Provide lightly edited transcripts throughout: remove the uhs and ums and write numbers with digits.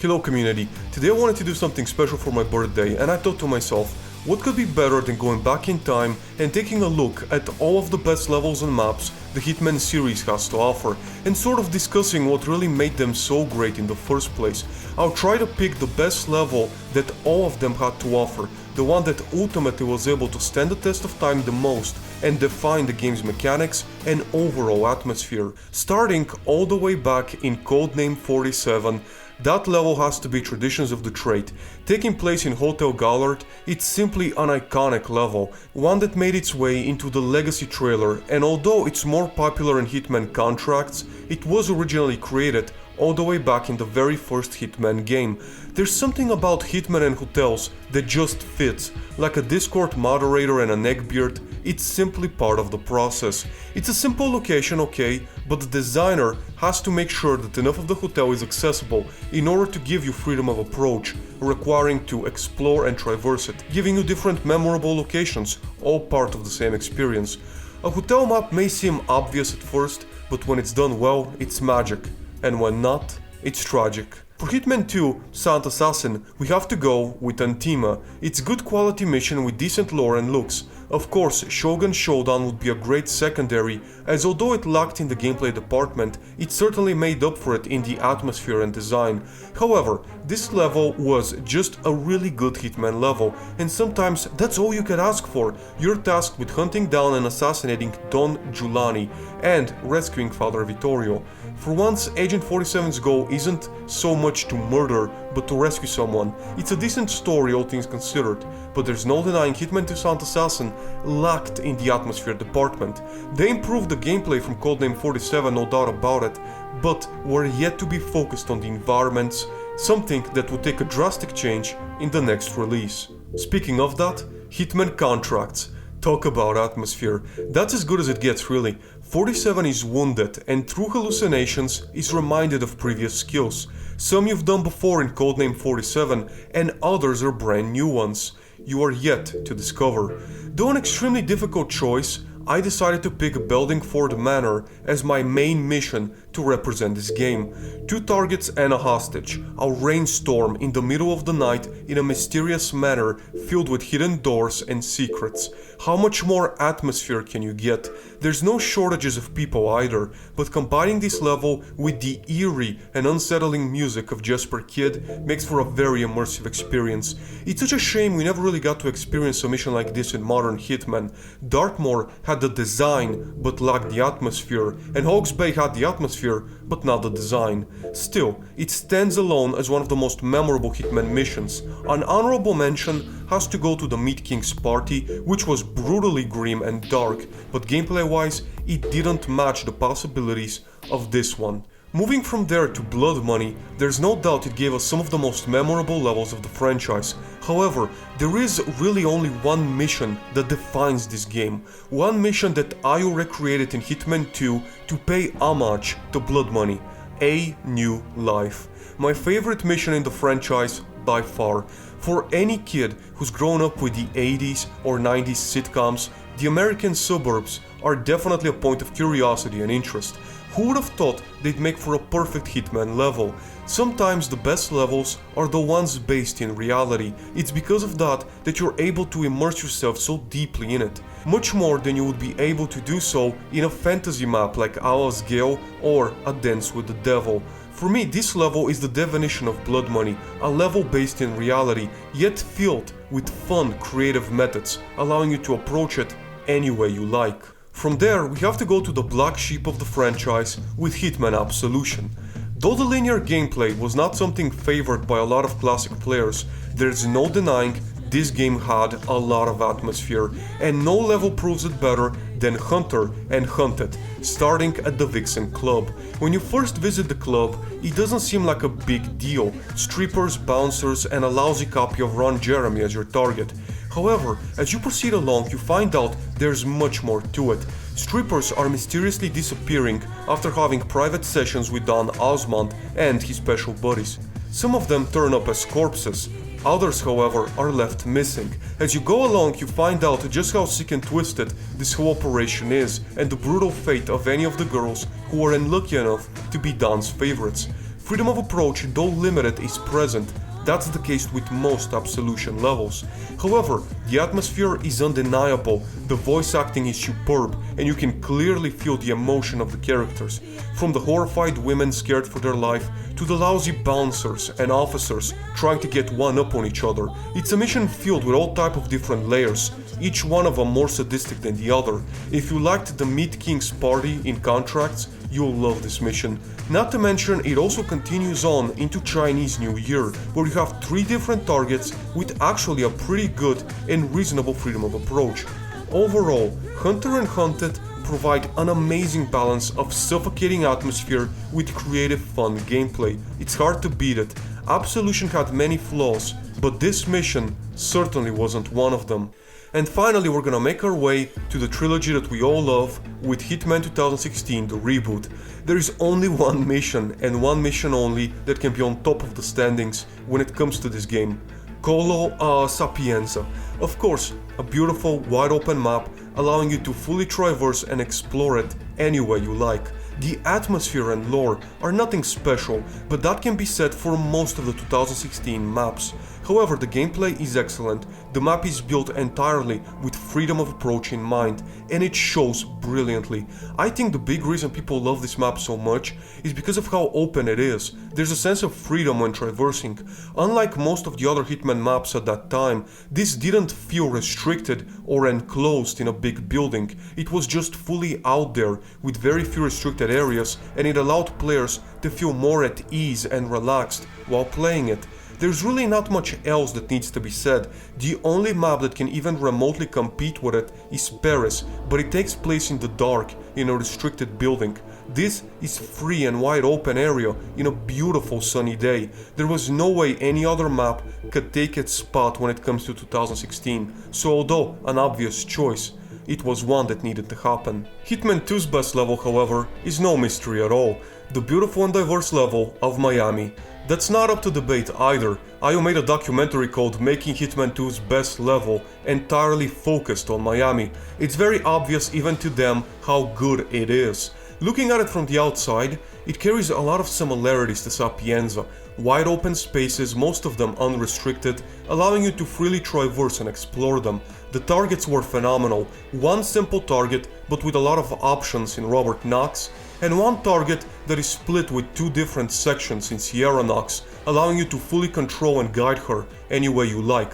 Hello community, today I wanted to do something special for my birthday and I thought to myself, what could be better than going back in time and taking a look at all of the best levels and maps the Hitman series has to offer and sort of discussing what really made them so great in the first place. I'll try to pick the best level that all of them had to offer, the one that ultimately was able to stand the test of time the most and define the game's mechanics and overall atmosphere. Starting all the way back in Codename 47, that level has to be Traditions of the Trade. Taking place in Hotel Gallard, it's simply an iconic level, one that made its way into the Legacy trailer, and although it's more popular in Hitman Contracts, it was originally created all the way back in the very first Hitman game. There's something about Hitman and hotels that just fits, like a Discord moderator and a neckbeard. It's simply part of the process. It's a simple location, okay, but the designer has to make sure that enough of the hotel is accessible in order to give you freedom of approach, requiring to explore and traverse it, giving you different memorable locations, all part of the same experience. A hotel map may seem obvious at first, but when it's done well, it's magic, and when not, it's tragic. For Hitman 2, Silent Assassin, we have to go with Antima. It's good quality mission with decent lore and looks. Of course, Shogun Showdown would be a great secondary, as although it lacked in the gameplay department, it certainly made up for it in the atmosphere and design. However, this level was just a really good Hitman level, and sometimes that's all you can ask for. You're tasked with hunting down and assassinating Don Giuliani and rescuing Father Vittorio. For once, Agent 47's goal isn't so much to murder, but to rescue someone. It's a decent story, all things considered, but there's no denying Hitman 2 Silent Assassin lacked in the atmosphere department. They improved the gameplay from Codename 47, no doubt about it, but were yet to be focused on the environments, something that would take a drastic change in the next release. Speaking of that, Hitman Contracts. Talk about atmosphere. That's as good as it gets, really. 47 is wounded and through hallucinations is reminded of previous skills. Some you've done before in Codename 47 and others are brand new ones you are yet to discover. Though an extremely difficult choice, I decided to pick Beldingford Manor as my main mission to represent this game. 2 targets and a hostage, a rainstorm in the middle of the night in a mysterious manor filled with hidden doors and secrets. How much more atmosphere can you get? There's no shortages of people either, but combining this level with the eerie and unsettling music of Jesper Kid makes for a very immersive experience. It's such a shame we never really got to experience a mission like this in modern Hitman. Dartmoor had the design but lacked the atmosphere, and Hawke's Bay had the atmosphere but not the design. Still, it stands alone as one of the most memorable Hitman missions. An honorable mention has to go to the Meat King's party, which was brutally grim and dark, but gameplay-wise, it didn't match the possibilities of this one. Moving from there to Blood Money, there's no doubt it gave us some of the most memorable levels of the franchise. However, there is really only one mission that defines this game. One mission that I recreated in Hitman 2 to pay homage to Blood Money. A New Life. My favorite mission in the franchise by far. For any kid who's grown up with the 80s or 90s sitcoms, the American suburbs are definitely a point of curiosity and interest. Who would have thought they'd make for a perfect Hitman level? Sometimes the best levels are the ones based in reality. It's because of that you're able to immerse yourself so deeply in it. Much more than you would be able to do so in a fantasy map like Allah's Gale or A Dance with the Devil. For me, this level is the definition of Blood Money, a level based in reality, yet filled with fun, creative methods, allowing you to approach it any way you like. From there, we have to go to the black sheep of the franchise with Hitman Absolution. Though the linear gameplay was not something favored by a lot of classic players, there's no denying this game had a lot of atmosphere, and no level proves it better than Hunter and Hunted, starting at the Vixen Club. When you first visit the club, it doesn't seem like a big deal, strippers, bouncers, and a lousy copy of Ron Jeremy as your target. However, as you proceed along, you find out there's much more to it. Strippers are mysteriously disappearing after having private sessions with Don Osmond and his special buddies. Some of them turn up as corpses, others however are left missing. As you go along, you find out just how sick and twisted this whole operation is and the brutal fate of any of the girls who are unlucky enough to be Don's favorites. Freedom of approach, though limited, is present. That's the case with most Absolution levels. However, the atmosphere is undeniable, the voice acting is superb, and you can clearly feel the emotion of the characters. From the horrified women scared for their life, to the lousy bouncers and officers trying to get one up on each other. It's a mission filled with all type of different layers, each one of them more sadistic than the other. If you liked the Meat King's party in Contracts, you'll love this mission. Not to mention, it also continues on into Chinese New Year, where you have 3 different targets with actually a pretty good and reasonable freedom of approach. Overall, Hunter and Hunted provide an amazing balance of suffocating atmosphere with creative fun gameplay. It's hard to beat it. Absolution had many flaws, but this mission certainly wasn't one of them. And finally, we're gonna make our way to the trilogy that we all love with Hitman 2016, the reboot. There is only one mission, and one mission only, that can be on top of the standings when it comes to this game. Colo Sapienza. Of course, a beautiful, wide open map, allowing you to fully traverse and explore it any way you like. The atmosphere and lore are nothing special, but that can be said for most of the 2016 maps. However, the gameplay is excellent, the map is built entirely with freedom of approach in mind, and it shows brilliantly. I think the big reason people love this map so much is because of how open it is. There's a sense of freedom when traversing. Unlike most of the other Hitman maps at that time, this didn't feel restricted or enclosed in a big building. It was just fully out there with very few restricted areas, and it allowed players to feel more at ease and relaxed while playing it. There's really not much else that needs to be said. The only map that can even remotely compete with it is Paris, but it takes place in the dark, in a restricted building. This is free and wide open area in a beautiful sunny day. There was no way any other map could take its spot when it comes to 2016, so although an obvious choice, it was one that needed to happen. Hitman 2's best level, however, is no mystery at all. The beautiful and diverse level of Miami. That's not up to debate either. IO made a documentary called Making Hitman 2's Best Level, entirely focused on Miami. It's very obvious even to them how good it is. Looking at it from the outside, it carries a lot of similarities to Sapienza. Wide open spaces, most of them unrestricted, allowing you to freely traverse and explore them. The targets were phenomenal. One simple target, but with a lot of options in Robert Knox, and one target that is split with 2 different sections in Sierra Knox, allowing you to fully control and guide her any way you like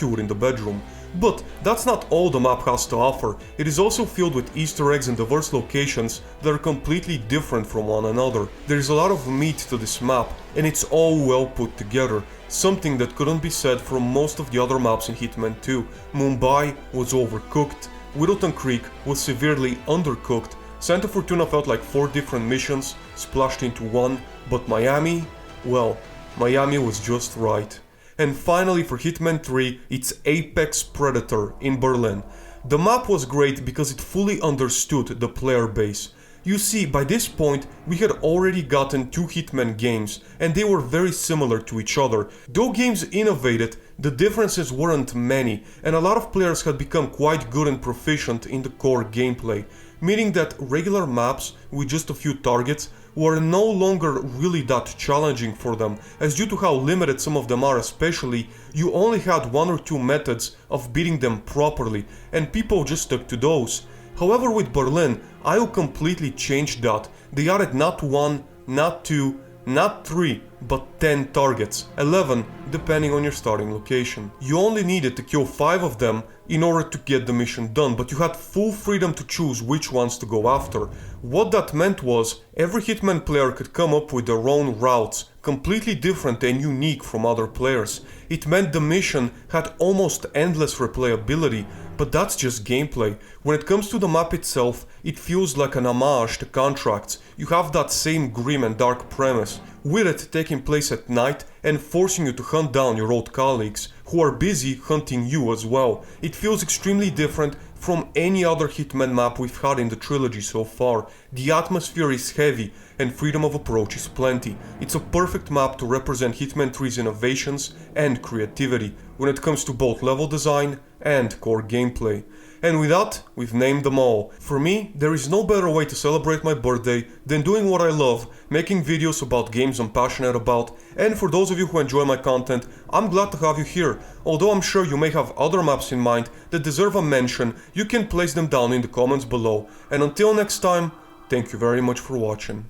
you would in the bedroom. But that's not all the map has to offer. It is also filled with Easter eggs and diverse locations that are completely different from one another. There is a lot of meat to this map, and it's all well put together, something that couldn't be said for most of the other maps in Hitman 2. Mumbai was overcooked, Whittleton Creek was severely undercooked, Santa Fortuna felt like 4 different missions splashed into one, but Miami, well, Miami was just right. And finally, for Hitman 3, it's Apex Predator in Berlin. The map was great because it fully understood the player base. You see, by this point, we had already gotten 2 Hitman games, and they were very similar to each other. Though games innovated, the differences weren't many, and a lot of players had become quite good and proficient in the core gameplay, meaning that regular maps with just a few targets were no longer really that challenging for them, as due to how limited some of them are especially, you only had 1 or 2 methods of beating them properly, and people just stuck to those. However, with Berlin, IO completely changed that. They added not 1, not 2, not 3, but 10 targets, 11 depending on your starting location. You only needed to kill 5 of them in order to get the mission done, but you had full freedom to choose which ones to go after. What that meant was, every Hitman player could come up with their own routes, completely different and unique from other players. It meant the mission had almost endless replayability, but that's just gameplay. When it comes to the map itself, it feels like an homage to Contracts. You have that same grim and dark premise, with it taking place at night and forcing you to hunt down your old colleagues, who are busy hunting you as well. It feels extremely different from any other Hitman map we've had in the trilogy so far. The atmosphere is heavy, and freedom of approach is plenty. It's a perfect map to represent Hitman 3's innovations and creativity when it comes to both level design and core gameplay. And with that, we've named them all. For me, there is no better way to celebrate my birthday than doing what I love, making videos about games I'm passionate about, and for those of you who enjoy my content, I'm glad to have you here. Although I'm sure you may have other maps in mind that deserve a mention, you can place them down in the comments below. And until next time, thank you very much for watching.